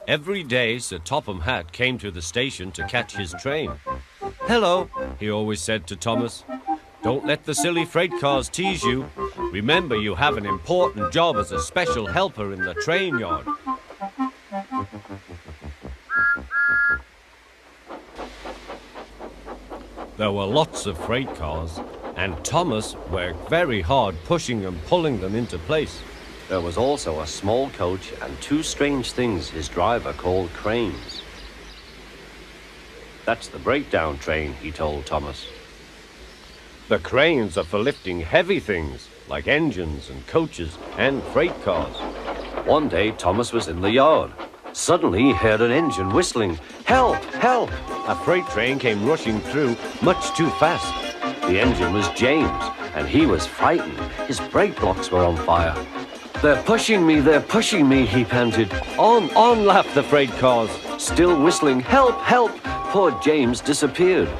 Every day, Sir Topham Hatt came to the station to catch his train. "Hello," he always said to Thomas. "Don't let the silly freight cars tease you. Remember, you have an important job as a special helper in the train yard." There were lots of freight cars, and Thomas worked very hard pushing and pulling them into place. There was also a small coach and two strange things his driver called cranes. "That's the breakdown train," he told Thomas. "The cranes are for lifting heavy things, like engines and coaches and freight cars." One day, Thomas was in the yard. Suddenly, he heard an engine whistling. "Help! Help!" A freight train came rushing through, much too fast. The engine was James, and he was frightened. His brake blocks were on fire. They're pushing me," he panted. On, laughed the freight cars, still whistling, "Help! Help!" Poor James disappeared.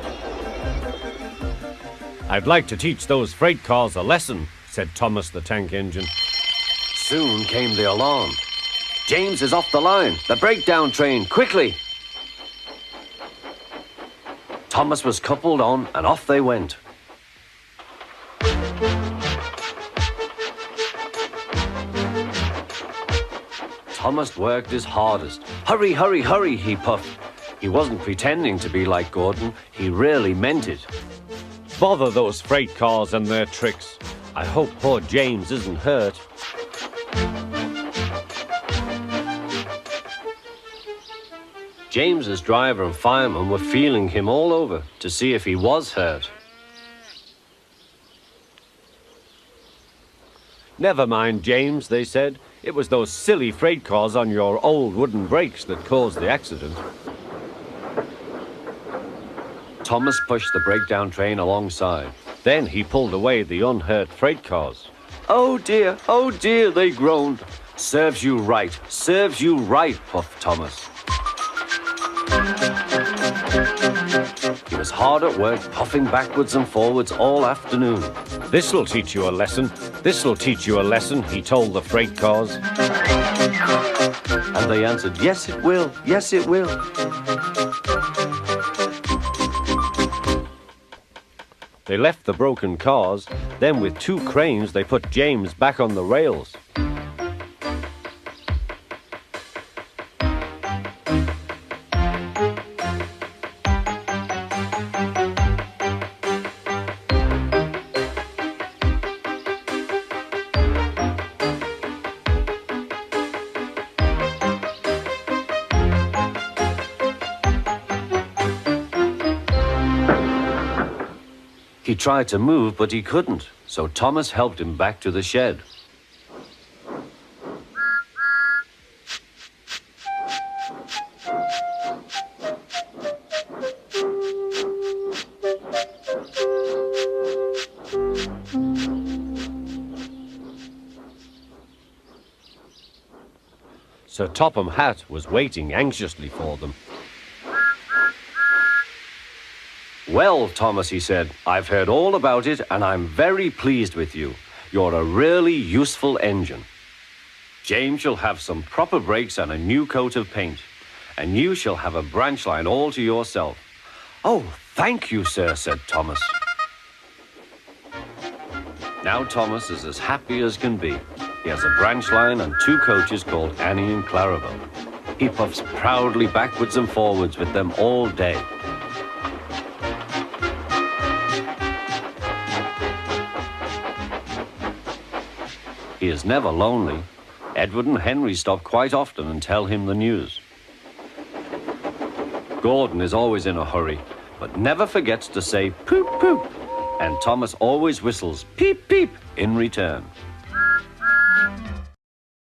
"I'd like to teach those freight cars a lesson," said Thomas the tank engine. Soon came the alarm. "James is off the line! The breakdown train! Quickly!" Thomas was coupled on, and off they went. Thomas worked his hardest. "Hurry, hurry, hurry," he puffed. He wasn't pretending to be like Gordon. He really meant it. "Bother those freight cars and their tricks. I hope poor James isn't hurt." James's driver and fireman were feeling him all over to see if he was hurt. "Never mind, James," they said. "It was those silly freight cars on your old wooden brakes that caused the accident." Thomas pushed the breakdown train alongside. Then he pulled away the unhurt freight cars. Oh dear, they groaned. Serves you right, puffed Thomas. He was hard at work, puffing backwards and forwards all afternoon. This'll teach you a lesson, he told the freight cars. And they answered, yes it will. They left the broken cars, then with two cranes they put James back on the rails. He tried to move, but he couldn't, so Thomas helped him back to the shed. Sir Topham Hatt was waiting anxiously for them. Well, Thomas, he said, I've heard all about it and I'm very pleased with you. You're a really useful engine. James shall have some proper brakes and a new coat of paint. And you shall have a branch line all to yourself. Oh, thank you, sir, said Thomas. Now Thomas is as happy as can be. He has a branch line and two coaches called Annie and Clarabel. He puffs proudly backwards and forwards with them all day. He is never lonely. Edward and Henry stop quite often and tell him the news. Gordon is always in a hurry, but never forgets to say poop, poop. And Thomas always whistles peep, peep in return.